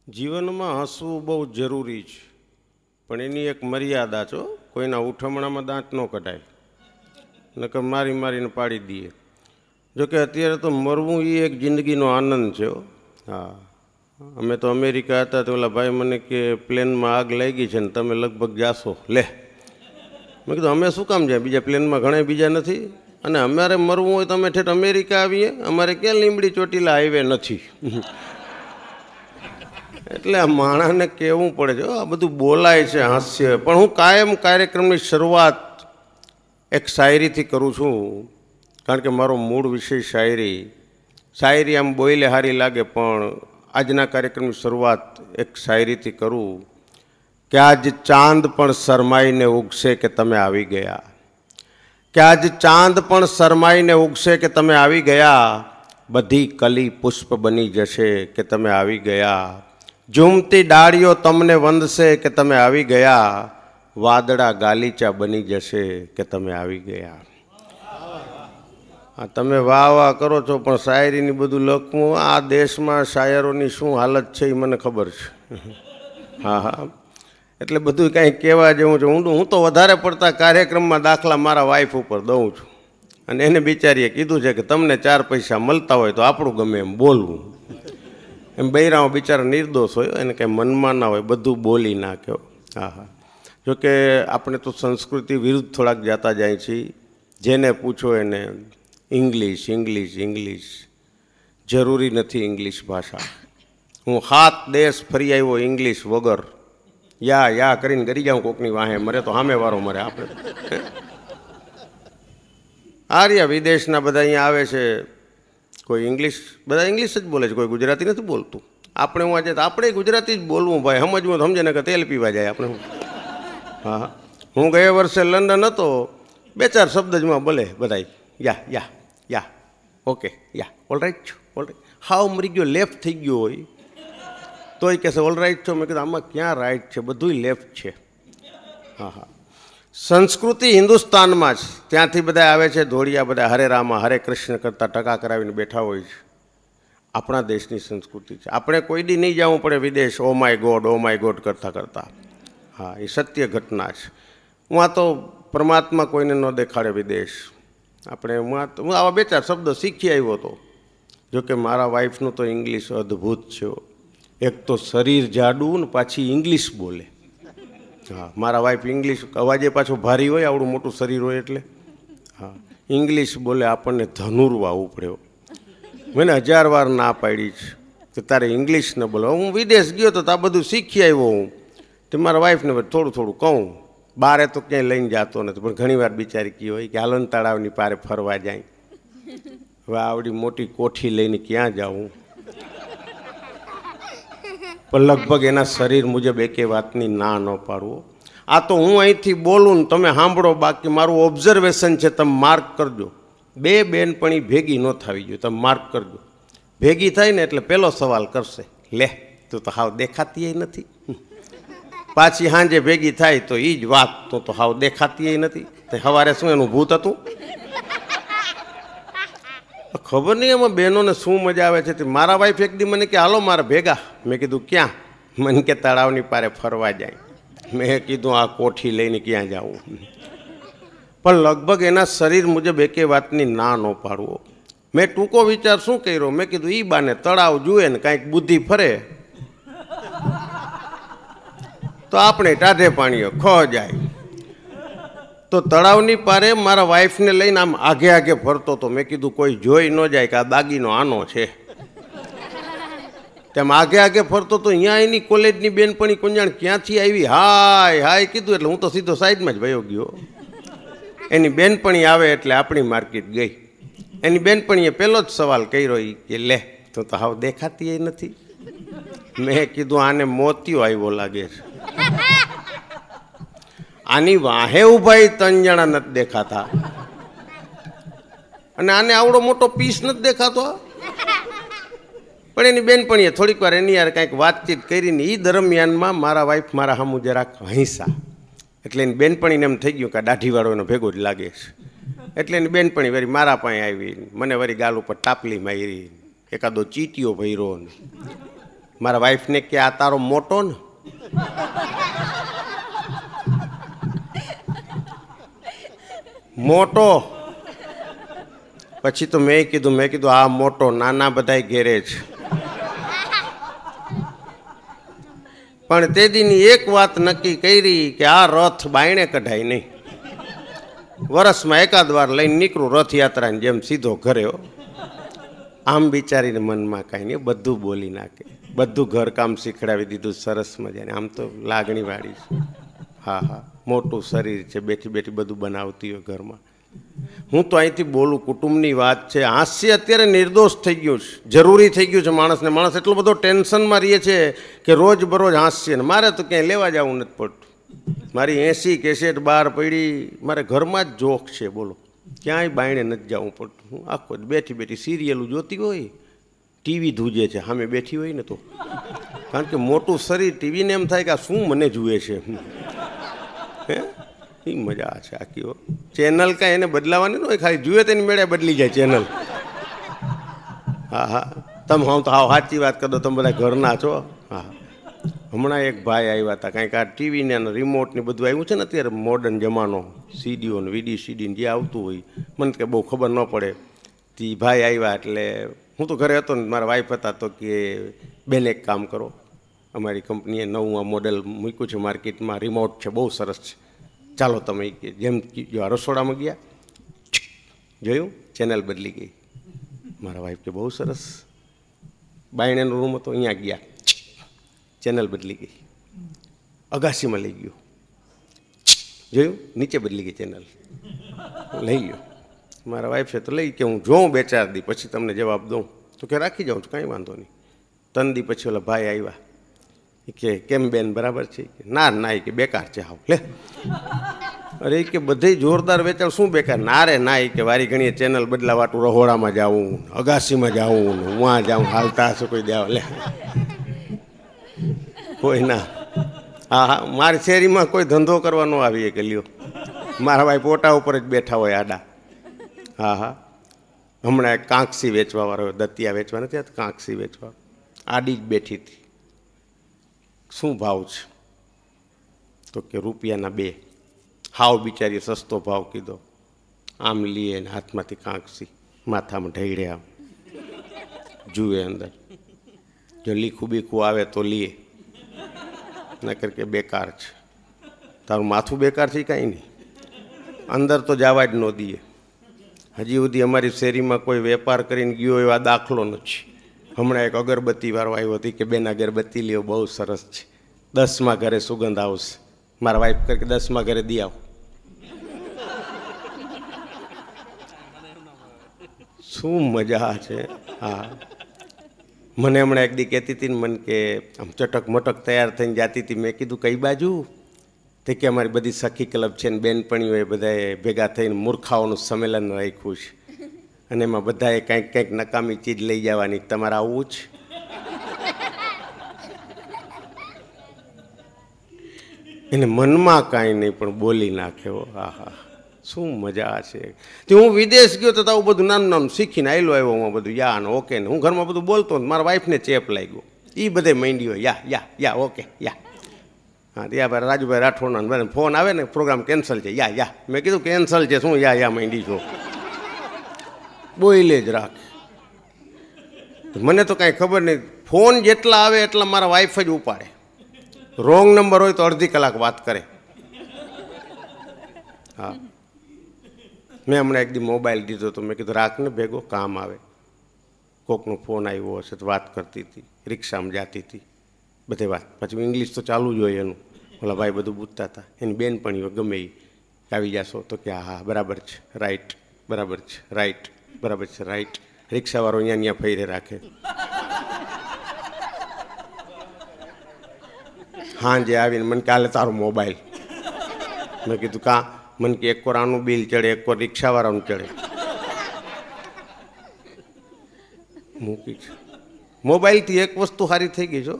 જીવનમાં હસવું બહુ જરૂરી છે, પણ એની એક મર્યાદા છો. કોઈના ઉઠમણામાં દાંત ન કઢાય, નકર મારી મારીને પાડી દઈએ. જોકે અત્યારે તો મરવું એ એક જિંદગીનો આનંદ છે. હા, અમે તો અમેરિકા હતા તો ઓલા ભાઈ મને કે પ્લેનમાં આગ લાગી છે ને તમે લગભગ જાશો. લે, મેં કીધું અમે શું કામ જાય, બીજા પ્લેનમાં ઘણા બીજા નથી, અને અમારે મરવું હોય તો અમે ઠેઠ અમેરિકા આવીએ, અમારે ક્યાં લીંબડી ચોટીલા હાઈવે નથી. એટલે આ માણસને કહેવું પડે છે, આ બધું બોલાય છે હાસ્ય, પણ હું કાયમ કાર્યક્રમની શરૂઆત એક શાયરીથી કરું છું, કારણ કે મારો મૂળ વિષય શાયરી આમ બોલે સારી લાગે, પણ આજના કાર્યક્રમની શરૂઆત એક શાયરીથી કરું કે આજ ચાંદ પણ શરમાઈને ઉગશે કે તમે આવી ગયા, કે આજ ચાંદ પણ શરમાઈને ઉગશે કે તમે આવી ગયા, બધી કલી પુષ્પ બની જશે કે તમે આવી ગયા, ઝૂમતી ડાળીઓ તમને વંદશે કે તમે આવી ગયા, વાદળા ગાલીચા બની જશે કે તમે આવી ગયા. હા, તમે વાહ વાહ કરો છો, પણ શાયરીની બધું લખવું, આ દેશમાં શાયરોની શું હાલત છે એ મને ખબર છે. હા હા, એટલે બધું કાંઈ કહેવા જેવું છે. હું તો વધારે પડતા કાર્યક્રમમાં દાખલા મારા વાઈફ ઉપર દઉં છું, અને એને બિચારીએ કીધું છે કે તમને 4 પૈસા મળતા હોય તો આપણું ગમે એમ બોલવું. એમ બૈરાઓ બિચારા નિર્દોષ હોય, એને કંઈ મનમાં ના હોય, બધું બોલી નાખ્યો. હા હા, જોકે આપણે તો સંસ્કૃતિ વિરુદ્ધ થોડાક જતા જાય છીએ. જેને પૂછો એને ઇંગ્લિશ ઇંગ્લિશ ઇંગ્લિશ, જરૂરી નથી ઇંગ્લિશ ભાષા. હું 7 દેશ ફરી આવ્યો ઇંગ્લિશ વગર. યા કરીને ગરી જાઉં કોકની વાહે, મરે તો સામે વારો મરે. આપણે આર્યા વિદેશના બધા અહીંયા આવે છે, કોઈ ઇંગ્લિશ, બધા ઇંગ્લિશ જ બોલે છે, કોઈ ગુજરાતી નથી બોલતું. આપણે હું આજે આપણે ગુજરાતી જ બોલવું ભાઈ, સમજવું સમજે ને કે તેલ પીવા જાય આપણે. હા, હું ગયા વર્ષે લંડન હતો, 2-4 શબ્દ જમાં બોલે બધા. યા ઓકે, યા ઓલ રાઈટ છો, ઓલ રાઈટ. હાવ મરી ગયો, લેફ્ટ થઈ ગયો હોય તોય કહેશે ઓલ રાઈટ છો. મેં કીધું આમાં ક્યાં રાઈટ છે, બધુંય લેફ્ટ છે. હા હા, સંસ્કૃતિ હિન્દુસ્તાનમાં જ, ત્યાંથી બધા આવે છે ધોળિયા, બધા હરે રામા હરે કૃષ્ણ કરતા ટકા કરાવીને બેઠા હોય છે. આપણા દેશની સંસ્કૃતિ છે, આપણે કોઈ દી નહીં જવું પડે વિદેશ ઓ માય ગોડ કરતાં. હા, એ સત્ય ઘટના છે. હું આ તો પરમાત્મા કોઈને ન દેખાડે વિદેશ. આપણે હું આવા 2-4 શબ્દ શીખી આવ્યો હતો. જોકે મારા વાઈફનું તો ઇંગ્લિશ અદ્ભુત છે. એક તો શરીર જાડું ને પાછી ઇંગ્લિશ બોલે. હા, મારા વાઈફ ઇંગ્લિશ અવાજે પાછું ભારી હોય, આવડું મોટું શરીર હોય એટલે. હા, ઇંગ્લિશ બોલે, આપણને ધનુરવા ઉપડ્યો. મને 1000 વાર ના પાડી છે કે તારે ઇંગ્લિશ ન બોલો. હું વિદેશ ગયો તો આ બધું શીખી આવ્યો હું. તો મારા વાઈફને થોડું કહું, બારે તો ક્યાંય લઈને જતો નથી, પણ ઘણી વાર બિચારી કહી હોય કે હાલન તળાવની પારે ફરવા જાય. હવે આવડી મોટી કોઠી લઈને ક્યાં જાઉં, પણ લગભગ એના શરીર મુજબ એકે વાતની ના ન પાડવો. આ તો હું અહીંથી બોલું ને તમે સાંભળો, બાકી મારું ઓબ્ઝર્વેશન છે, તમે માર્ક કરજો. 2 બેનપણી ભેગી ન થવી જોઈએ, તમે માર્ક કરજો. ભેગી થાય ને એટલે પહેલો સવાલ કરશે, લે તું તો હાવ દેખાતી નથી. પાછી સાંજે ભેગી થાય તો એ જ વાત, તો હાવ દેખાતી નથી. સવારે શું એનું ભૂત હતું, ખબર નહીં. એમાં બહેનોને શું મજા આવે છે. મારા વાઈફ એક દી મને કે હાલો મારા ભેગા. મેં કીધું ક્યાં? મને કે તળાવની પારે ફરવા જાય. મેં કીધું આ કોઠી લઈને ક્યાં જાઉં, પણ લગભગ એના શરીર મુજબ એકે વાતની ના ન પાડવો. મેં ટૂંકો વિચાર શું કર્યો, મેં કીધું ઈ બાને તળાવ જુએ ને કાંઈક બુદ્ધિ ફરે તો આપણે ટાઢે પાણીએ ખો જાય. તો તળાવની પારે મારા વાઈફને લઈને આમ આગે ફરતો હતો. મેં કીધું કોઈ જોઈ ન જાય કે આ દાગીનો આનો છે. તેમ આગે ફરતો તો અહીંયા એની કોલેજની બેનપણી કોંજાણ ક્યાંથી આવી, હાય કીધું એટલે હું તો સીધો સાઈડમાં જ વયો ગયો. એની બેનપણી આવે એટલે આપણી માર્કેટ ગઈ. એની બેનપણીએ પહેલો જ સવાલ કર્યો કે લે તું તો હાવ દેખાતી નથી. મેં કીધું આને મોતિયો આવ્યો લાગે છે. આની વાહે ઉભા 3 જણા નથી દેખાતા, અને આને આવડો મોટો પીસ નથી દેખાતો. પણ એની બેનપણીએ થોડીક વાર એની યાર કાંઈક વાતચીત કરીને એ દરમિયાનમાં મારા વાઈફ મારા સામું જરાક હૈસા. એટલે એની બેનપણીને એમ થઈ ગયું કે દાઢીવાળો એનો ભેગો જ લાગે છે. એટલે એની બેનપણી વળી મારા પાસે આવી, મને વળી ગાલ ઉપર ટાપલી મારી, એકાદો ચીટીઓ ભર્યો. મારા વાઈફને કે આ તારો મોટો ને, મોટો. પછી તો મેં કીધું આ મોટો, નાના બધાય ઘેરે છે. પણ તે દીની એક વાત નક્કી કરી કે આ રથ બાયણે કઢાય નહીં. વર્ષમાં એકાદ વાર લઈને નીકળું રથયાત્રાની જેમ સીધો ઘરે. આમ બિચારીને મનમાં કાંઈ નહીં, બધું બોલી નાખે, બધું ઘરકામ શીખડાવી દીધું સરસ મજાને. આમ તો લાગણી વાળી છે. હા હા, મોટું શરીર છે, બેઠી બેઠી બધું બનાવતી હોય ઘરમાં. હું તો અહીંથી બોલું, કુટુંબની વાત છે. હાસ્ય અત્યારે નિર્દોષ થઈ ગયું છે, જરૂરી થઈ ગયું છે માણસને. માણસ એટલો બધો ટેન્શનમાં રહે છે કે રોજ બરોજ હાસ્ય. ને મારે તો ક્યાંય લેવા જવું નથી પડતું. મારી 80 કેસેટ બહાર પડી, મારે ઘરમાં જ જોક છે. બોલો, ક્યાંય બાયણે નથી જવું પડતું. હું આખો બેઠી બેઠી સિરિયલું જોતી હોય, ટીવી ધૂજે છે સામે બેઠી હોય ને તો. કારણ કે મોટું શરીર, ટીવીને એમ થાય કે આ શું મને જુએ છે. હે, એ મજા છે આખી. ચેનલ કાંઈ એને બદલાવાની ન હોય, ખાલી જુએ તેની મેળે બદલી જાય ચેનલ. હા હા, તમે હું તો હાવ સાચી વાત કરો, તમે બધા ઘરના છો. હા, હમણાં એક ભાઈ આવ્યા હતા, કાંઈક આ ટીવીને રિમોટ ને બધું આવ્યું છે ને અત્યારે મોડર્ન જમાનો, સીડીઓ ને વીડી સીડીને જે આવતું હોય, મને કે બહુ ખબર ન પડે. તે ભાઈ આવ્યા એટલે હું તો ઘરે હતો ને, મારા વાઈફ હતા, તો કે બેન એક કામ કરો, અમારી કંપનીએ નવું આ મોડેલ મૂક્યું છે માર્કેટમાં, રિમોટ છે, બહુ સરસ છે, ચાલો તમે. જેમ જો આ રસોડામાં ગયા, જોયું ચેનલ બદલી ગઈ. મારા વાઈફ કે બહુ સરસ. બાયણેનો રૂમ હતો, અહીંયા ગયા, ચેનલ બદલી ગઈ. અગાસીમાં લઈ ગયો, જોયું નીચે બદલી ગઈ ચેનલ, લઈ ગયો. મારા વાઈફ છે તો લઈ કે હું જોઉં 2-4 દી પછી તમને જવાબ દઉં. તો કે રાખી જાઉં છું, કાંઈ વાંધો નહીં. 3 દી પછી ઓલા ભાઈ આવ્યા, કે કેમ બેન બરાબર છે? ના ના, કે બેકાર છે હાવ. લે, અરે કે બધે જોરદાર વેચાણ, શું બેકાર? ના રે ના, કે વારી ઘણી ચેનલ બદલાવાટું રહોડામાં જાવું, અગાસીમાં જાવું, વાં જાઉં, હાલતા હશે કોઈ દેવા. લે, કોઈ ના. હા હા, મારી શેરીમાં કોઈ ધંધો કરવા ન આવીએ કે લ્યો, મારા ભાઈ પોટા ઉપર જ બેઠા હોય આડા. હા હા, હમણાં એક કાંકસી વેચવાવાળો, દતિયા વેચવા નથી, કાંકસી વેચવા આડી જ બેઠી હતી. શું ભાવ છે? તો કે રૂપિયાના 2. હાવ બિચારી સસ્તો ભાવ કીધો. આમ લીએ ને હાથમાંથી કાંકસી, માથામાં ઢળે, આમ જુએ અંદર, જો લીખું બીખું આવે તો લીએ, નકર કે બેકાર છે. તારું માથું બેકાર છે કાંઈ નહીં, અંદર તો જવા જ ન દઈએ. હજી સુધી અમારી શેરીમાં કોઈ વેપાર કરીને ગયો એવા દાખલો નથી. હમણાં એક અગરબત્તી વાળો આવ્યો હતી કે બેન અગરબત્તી લ્યો, બહુ સરસ છે, 10મા ઘરે સુગંધ આવશે. મારા વાઈફ કહે કે 10મા ઘરે દી આવો. શું મજા છે. હા, મને હમણાં એક દી કહેતી હતી ને, મને કે આમ ચટક મટક તૈયાર થઈને જાતી હતી. મેં કીધું કઈ બાજુ? તે કે અમારી બધી સખી ક્લબ છે ને બેનપણીઓ, એ બધાએ ભેગા થઈને મૂર્ખાઓનું સંમેલન રાખ્યું છે, અને એમાં બધાએ કંઈક કંઈક નકામી ચીજ લઈ જવાની. તમારે આવવું જ? એને મનમાં કાંઈ નહીં પણ બોલી નાખ્યો. હા હા, શું મજા છે. તે હું વિદેશ ગયો તો આવું બધું નાનું નાનું શીખીને આવેલો આવ્યો હું બધું, યા ને ઓકે ને. હું ઘરમાં બધું બોલતો ને, મારા વાઈફને ચેપ લાગ્યો, એ બધે માંડ્યો યા યા યા ઓકે યા. હા, ત્યાં ભાઈ રાજુભાઈ રાઠોડનો ફોન આવે ને, પ્રોગ્રામ કેન્સલ છે, યા યા. મેં કીધું કેન્સલ છે, શું યા યા માંડી છો? બોલે જ રાખ. મને તો કાંઈ ખબર નહીં. ફોન જેટલા આવે એટલા મારા વાઈફ જ ઉપાડે. રોંગ નંબર હોય તો અડધી કલાક વાત કરે. હા, મેં હમણાં એક દી મોબાઈલ દીધો તો મેં કીધું રાખને ભેગો, કામ આવે. કોકનો ફોન આવ્યો હશે તો વાત કરતી હતી, રિક્ષામાં જતી હતી, બધે વાત. પછી ઇંગ્લિશ તો ચાલુ જ હોય એનું. ઓલા ભાઈ બધું પૂછતા હતા, એની બેનપણીઓ ગમે એ આવી જશો તો કે હા બરાબર છે, રાઈટ, બરાબર છે, રાઈટ, બરાબર છે, રાઈટ. રિક્ષાવાળો અહીંયા ફેરે રાખે. હાંજે આવીને મને કાલે તારો મોબાઈલ. મેં કીધું કાં? મને કે એક વાર આનું બિલ ચડે, એક વાર રિક્ષાવાળાનું ચડે. મૂકી છે. મોબાઈલથી એક વસ્તુ સારી થઈ ગઈ છો,